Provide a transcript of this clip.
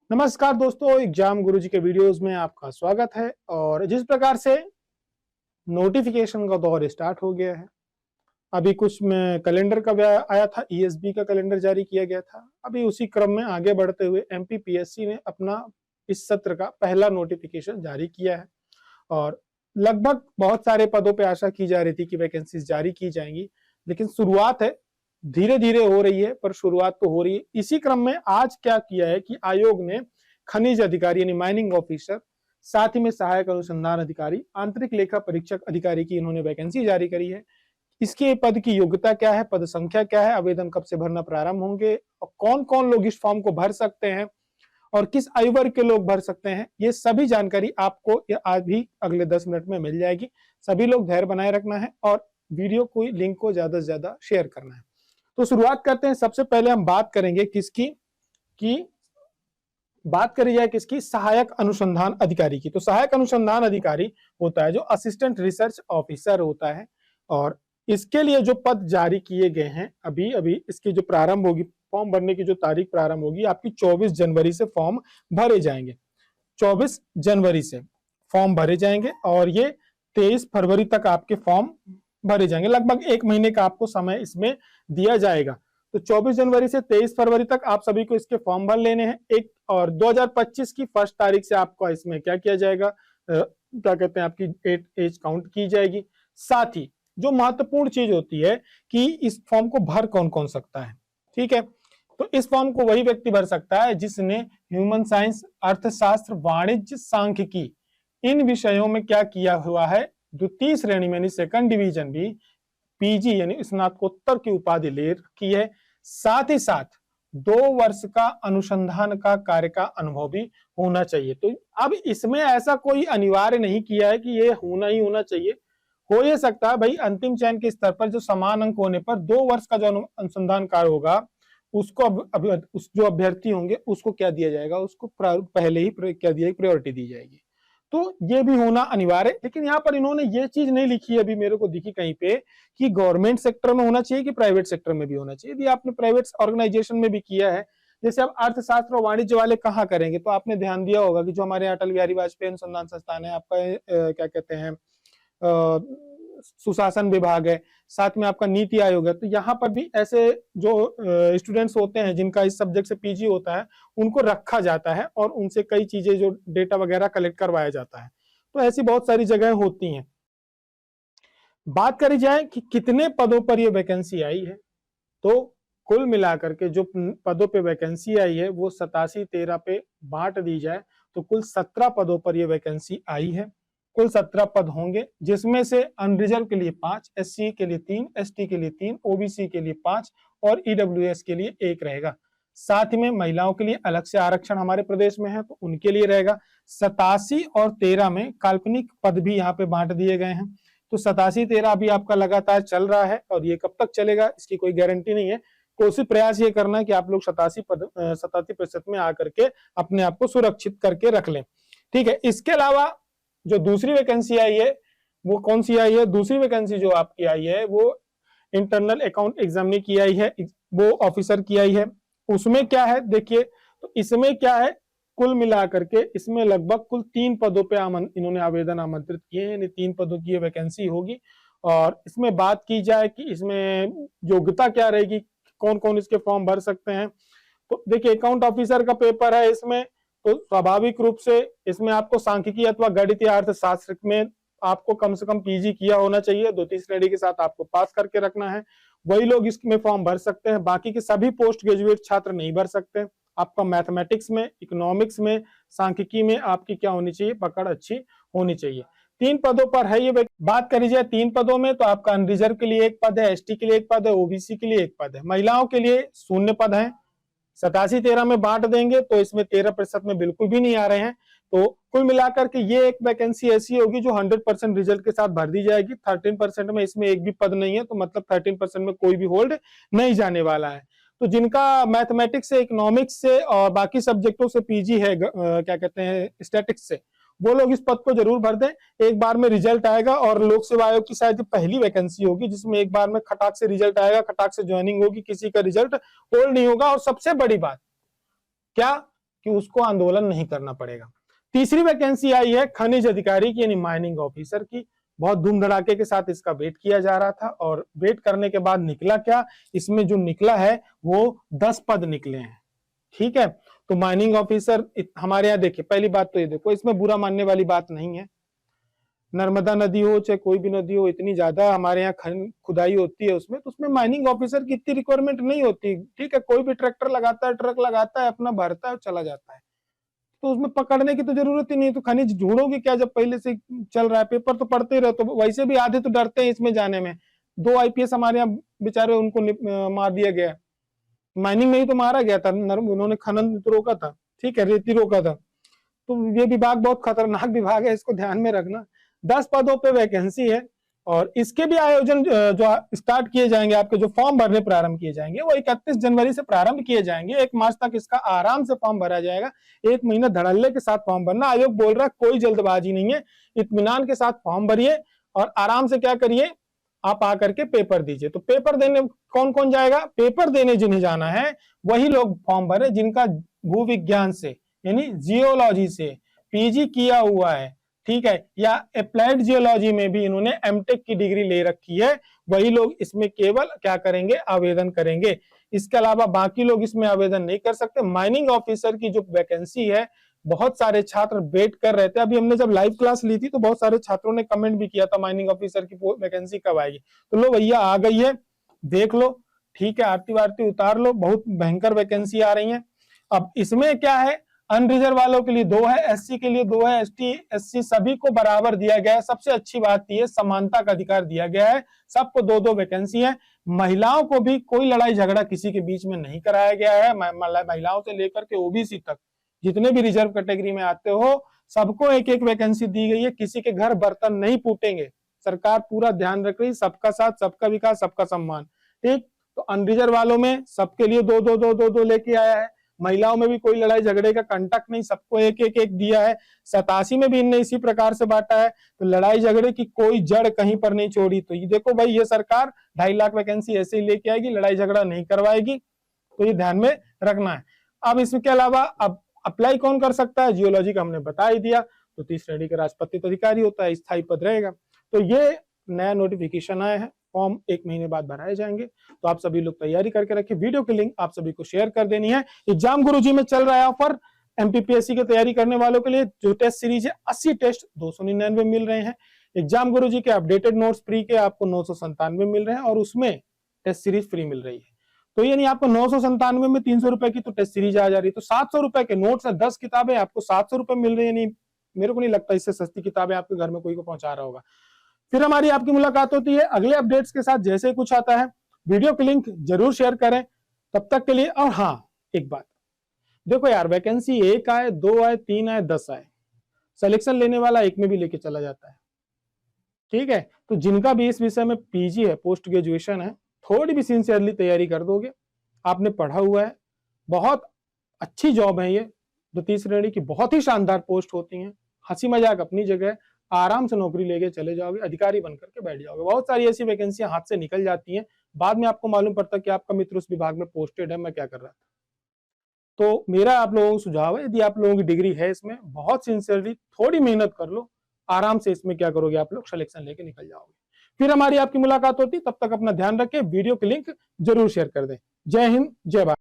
नमस्कार दोस्तों, एग्जाम गुरुजी के वीडियोस में आपका स्वागत है। और जिस प्रकार से नोटिफिकेशन का दौर स्टार्ट हो गया है, अभी कुछ में कैलेंडर का आया था, ईएसबी का कैलेंडर जारी किया गया था। अभी उसी क्रम में आगे बढ़ते हुए एमपीपीएससी ने अपना इस सत्र का पहला नोटिफिकेशन जारी किया है और लगभग बहुत सारे पदों पे आशा की जा रही थी कि वैकेंसीज जारी की जाएंगी, लेकिन शुरुआत है, धीरे धीरे हो रही है, पर शुरुआत तो हो रही है। इसी क्रम में आज क्या किया है कि आयोग ने खनिज अधिकारी यानी माइनिंग ऑफिसर, साथ ही में सहायक अनुसंधान अधिकारी, आंतरिक लेखा परीक्षक अधिकारी की इन्होंने वैकेंसी जारी करी है। इसके पद की योग्यता क्या है, पद संख्या क्या है, आवेदन कब से भरना प्रारंभ होंगे और कौन कौन लोग इस फॉर्म को भर सकते हैं और किस आयु वर्ग के लोग भर सकते हैं, ये सभी जानकारी आपको आज भी अगले 10 मिनट में मिल जाएगी। सभी लोग धैर्य बनाए रखना है और वीडियो को लिंक को ज्यादा से ज्यादा शेयर करना है। तो शुरुआत करते हैं। सबसे पहले हम बात करेंगे बात करी जाए किसकी, सहायक अनुसंधान अधिकारी की। तो सहायक अनुसंधान अधिकारी होता है जो असिस्टेंट रिसर्च ऑफिसर होता है और इसके लिए जो पद जारी किए गए हैं, अभी अभी इसकी जो प्रारंभ होगी, फॉर्म भरने की जो तारीख प्रारंभ होगी आपकी 24 जनवरी से फॉर्म भरे जाएंगे। 24 जनवरी से फॉर्म भरे जाएंगे और ये 23 फरवरी तक आपके फॉर्म भरे जाएंगे। लगभग एक महीने का आपको समय इसमें दिया जाएगा। तो 24 जनवरी से 23 फरवरी तक आप सभी को इसके फॉर्म भर लेने हैं। एक और 2025 की 1 तारीख से आपको इसमें क्या किया जाएगा, क्या कहते हैं, आपकी एज काउंट की जाएगी। साथ ही जो महत्वपूर्ण चीज होती है कि इस फॉर्म को भर कौन कौन सकता है, ठीक है। तो इस फॉर्म को वही व्यक्ति भर सकता है जिसने ह्यूमन साइंस, अर्थशास्त्र, वाणिज्य, सांख्यिकी इन विषयों में क्या किया हुआ है, द्वितीय श्रेणी में यानी सेकंड डिवीजन भी, पीजी यानी स्नातकोत्तर की उपाधि ले रखी है। साथ ही साथ 2 वर्ष का अनुसंधान का कार्य का अनुभव भी होना चाहिए। तो अब इसमें ऐसा कोई अनिवार्य नहीं किया है कि ये होना ही होना चाहिए, हो ये सकता है भाई अंतिम चयन के स्तर पर जो समान अंक होने पर 2 वर्ष का जो अनुसंधान कार्य होगा उसको उस जो अभ्यर्थी होंगे उसको क्या दिया जाएगा, उसको पहले ही क्या दिया, प्रायोरिटी दी जाएगी। तो ये भी होना अनिवार्य है। लेकिन यहाँ पर इन्होंने ये चीज नहीं लिखी है, अभी मेरे को दिखी कहीं पे, कि गवर्नमेंट सेक्टर में होना चाहिए कि प्राइवेट सेक्टर में भी होना चाहिए। यदि आपने प्राइवेट ऑर्गेनाइजेशन में भी किया है, जैसे आप अर्थशास्त्र और वाणिज्य वाले कहाँ करेंगे, तो आपने ध्यान दिया होगा कि जो हमारे अटल बिहारी वाजपेयी अनुसंधान संस्थान है, आपका क्या कहते हैं, सुशासन विभाग है, साथ में आपका नीति आयोग है। तो यहाँ पर भी ऐसे जो स्टूडेंट्स होते हैं जिनका इस सब्जेक्ट से पीजी होता है, उनको रखा जाता है और उनसे कई चीजें जो डेटा वगैरह कलेक्ट करवाया जाता है। तो ऐसी बहुत सारी जगह होती हैं। बात करी जाए कि कितने पदों पर यह वैकेंसी आई है, तो कुल मिलाकर के जो पदों पे वैकेंसी आई है वो 87-13 पे बांट दी जाए तो कुल 17 पदों पर यह वैकेंसी आई है। कुल 17 पद होंगे, जिसमें से अनरिजर्व के लिए 5, एससी के लिए 3, एसटी के लिए 3, ओबीसी के लिए 5 और ईडब्ल्यूएस के लिए 1 रहेगा। साथ में महिलाओं के लिए अलग से आरक्षण हमारे प्रदेश में है तो उनके लिए रहेगा। 87 और 13 में काल्पनिक पद भी यहाँ पे बांट दिए गए हैं। तो 87-13 अभी आपका लगातार चल रहा है और ये कब तक चलेगा इसकी कोई गारंटी नहीं है। कोशिश प्रयास ये करना है कि आप लोग 87% में आकर के अपने आप को सुरक्षित करके रख लें, ठीक है। इसके अलावा जो दूसरी वैकेंसी आई है वो कौन सी आई है, दूसरी वैकेंसी जो आपकी आई है वो इंटरनल अकाउंट एग्जामिनी की आई है, वो ऑफिसर की आई है। उसमें क्या है देखिए, तो इसमें क्या है, कुल मिलाकर के इसमें लगभग कुल 3 पदों पे इन्होंने आवेदन आमंत्रित किए हैं, यानी 3 पदों की वैकेंसी होगी। और इसमें बात की जाए कि इसमें योग्यता क्या रहेगी, कौन कौन इसके फॉर्म भर सकते हैं, तो देखिए अकाउंट ऑफिसर का पेपर है इसमें, तो स्वाभाविक रूप से इसमें आपको सांख्यिकी अथवा गणित या अर्थशास्त्र में आपको कम से कम पीजी किया होना चाहिए, 2-3 श्रेणी के साथ आपको पास करके रखना है, वही लोग इसमें फॉर्म भर सकते हैं। बाकी के सभी पोस्ट ग्रेजुएट छात्र नहीं भर सकते। आपका मैथमेटिक्स में, इकोनॉमिक्स में, सांख्यिकी में आपकी क्या होनी चाहिए, पकड़ अच्छी होनी चाहिए। 3 पदों पर है ये। बात करी जाए 3 पदों में तो आपका अनरिजर्व के लिए 1 पद है, एसटी के लिए 1 पद है, ओबीसी के लिए 1 पद है, महिलाओं के लिए 0 पद है। 87-13 में बांट देंगे तो इसमें 13% में बिल्कुल भी नहीं आ रहे हैं। तो कुल मिलाकर के ये एक वैकेंसी ऐसी होगी जो 100% रिजल्ट के साथ भर दी जाएगी। 13% में इसमें एक भी पद नहीं है, तो मतलब 13% में कोई भी होल्ड नहीं जाने वाला है। तो जिनका मैथमेटिक्स से, इकोनॉमिक्स से और बाकी सब्जेक्टों से पीजी है, क्या कहते हैं, स्टैटिक्स से, वो लोग इस पद को जरूर भर दें। एक बार में रिजल्ट आएगा और लोक सेवा आयोग की शायद पहली वैकेंसी होगी जिसमें एक बार में खटाक से रिजल्ट आएगा, खटाक से ज्वाइनिंग होगी, किसी का रिजल्ट होल्ड नहीं होगा। और सबसे बड़ी बात क्या, कि उसको आंदोलन नहीं करना पड़ेगा। तीसरी वैकेंसी आई है खनिज अधिकारी की यानी माइनिंग ऑफिसर की। बहुत धूम धड़ाके के साथ इसका वेट किया जा रहा था और वेट करने के बाद निकला क्या, इसमें जो निकला है वो 10 पद निकले हैं। ठीक है, तो माइनिंग ऑफिसर हमारे यहाँ देखिए, पहली बात तो ये देखो, इसमें बुरा मानने वाली बात नहीं है। नर्मदा नदी हो चाहे कोई भी नदी हो, इतनी ज्यादा हमारे यहाँ खुदाई होती है उसमें, तो उसमें माइनिंग ऑफिसर की इतनी रिक्वायरमेंट नहीं होती। ठीक है, कोई भी ट्रैक्टर लगाता है, ट्रक लगाता है, अपना भरता है, चला जाता है, तो उसमें पकड़ने की तो जरूरत ही नहीं। तो खनिज ढूंढोगे क्या जब पहले से चल रहा है, पेपर तो पढ़ते ही रहो। तो वैसे भी आधे तो डरते हैं इसमें जाने में। 2 आईपीएस हमारे यहाँ बेचारे उनको मार दिया गया, माइनिंग में ही तो मारा गया था, उन्होंने खनन तो रोका था, ठीक है, रेती रोका था। तो ये विभाग बहुत खतरनाक विभाग है, इसको ध्यान में रखना। 10 पदों पे वैकेंसी है और इसके भी आयोजन जो स्टार्ट किए जाएंगे, आपके जो फॉर्म भरने प्रारंभ किए जाएंगे वो 31 जनवरी से प्रारंभ किए जाएंगे। 1 मार्च तक इसका आराम से फॉर्म भरा जाएगा। 1 महीना धड़ल्ले के साथ फॉर्म भरना। आयोग बोल रहा है कोई जल्दबाजी नहीं है, इत्मीनान के साथ फॉर्म भरिए और आराम से क्या करिए, आप आकर के पेपर दीजिए। तो पेपर देने कौन कौन जाएगा, पेपर देने जिन्हें जाना है वही लोग फॉर्म भरे जिनका भू विज्ञान से यानी जियोलॉजी से पीजी किया हुआ है, ठीक है, या अप्लाइड जियोलॉजी में भी इन्होंने एमटेक की डिग्री ले रखी है, वही लोग इसमें केवल क्या करेंगे, आवेदन करेंगे। इसके अलावा बाकी लोग इसमें आवेदन नहीं कर सकते। माइनिंग ऑफिसर की जो वैकेंसी है, बहुत सारे छात्र वेट कर रहे थे। अभी हमने जब लाइव क्लास ली थी तो बहुत सारे छात्रों ने कमेंट भी किया था माइनिंग ऑफिसर की वैकेंसी कब आएगी। तो लो भैया आ गई है, देख लो, ठीक है, आरती वारती उतार लो, बहुत भयंकर वैकेंसी आ रही है। अब इसमें क्या है, अनरिजर्व वालों के लिए 2 है, एससी के लिए 2 है, एसटी एससी सभी को बराबर दिया गया है। सबसे अच्छी बात यह समानता का अधिकार दिया गया है, सबको 2-2 वैकेंसी है। महिलाओं को भी कोई लड़ाई झगड़ा किसी के बीच में नहीं कराया गया है। महिलाओं से लेकर के ओबीसी तक जितने भी रिजर्व कैटेगरी में आते हो सबको 1-1 वैकेंसी दी गई है। किसी के घर बर्तन नहीं फूटेंगे, सरकार पूरा ध्यान रख रही, सबका साथ, सबका विकास, सबका सम्मान। ठीक, तो अनरिजर्व वालों में सबके लिए 2-2 लेके आया है। महिलाओं में भी कोई लड़ाई झगड़े का कंटक नहीं, सबको 1-1 दिया है। 87 में भी इनने इसी प्रकार से बांटा है। तो लड़ाई झगड़े की कोई जड़ कहीं पर नहीं छोड़ी। तो ये देखो भाई, ये सरकार 2.5 लाख वैकेंसी ऐसे ही लेके आएगी, लड़ाई झगड़ा नहीं करवाएगी, तो ये ध्यान में रखना है। अब इसके अलावा अब अप्लाई कौन कर सकता है, जियोलॉजी का हमने बता ही दिया। तो 30 श्रेणी का राजपत्रित अधिकारी होता है, स्थायी पद रहेगा। तो ये नया नोटिफिकेशन आया है, फॉर्म 1 महीने बाद भराए जाएंगे। तो आप सभी लोग तैयारी करके रखिए। वीडियो की लिंक आप सभी को शेयर कर देनी है। एग्जाम गुरुजी में चल रहा है ऑफर, एमपीपीएससी की तैयारी करने वालों के लिए जो टेस्ट सीरीज है 80 टेस्ट 299 मिल रहे हैं। एग्जाम गुरुजी के अपडेटेड नोट्स फ्री के आपको 997 मिल रहे हैं और उसमें टेस्ट सीरीज फ्री मिल रही है। तो यानी आपको 997 में 300 रुपए की तो टेस्ट सीरीज आ जा रही है। तो 700 रुपए के नोट्स है, 10 किताबें आपको 700 रुपए मिल रही है। नहीं, मेरे को नहीं लगता इससे सस्ती किताबें आपके घर में कोई को पहुंचा रहा होगा। फिर हमारी आपकी मुलाकात होती है अगले अपडेट्स के साथ। जैसे कुछ आता है वीडियो की लिंक जरूर शेयर करें। तब तक के लिए, और हाँ एक बात देखो यार, वैकेंसी 1 आए, 2 आए, 3 आए, 10 आए, सिलेक्शन लेने वाला एक में भी लेके चला जाता है। ठीक है, तो जिनका भी इस विषय में पीजी है, पोस्ट ग्रेजुएशन है, थोड़ी भी सिंसियरली तैयारी कर दोगे, आपने पढ़ा हुआ है, बहुत अच्छी जॉब है ये। 30 श्रेणी की बहुत ही शानदार पोस्ट होती हैं, हंसी मजाक अपनी जगह, आराम से नौकरी लेके चले जाओगे, अधिकारी बनकर के बैठ जाओगे। बहुत सारी ऐसी वैकेंसियां हाथ से निकल जाती हैं, बाद में आपको मालूम पड़ता है कि आपका मित्र उस विभाग में पोस्टेड है, मैं क्या कर रहा था। तो मेरा आप लोगों को सुझाव है, यदि आप लोगों की डिग्री है इसमें, बहुत सिंसियरली थोड़ी मेहनत कर लो, आराम से इसमें क्या करोगे, आप लोग सिलेक्शन लेके निकल जाओगे। फिर हमारी आपकी मुलाकात होती, तब तक अपना ध्यान रखें। वीडियो की लिंक जरूर शेयर कर दें। जय हिंद, जय भारत।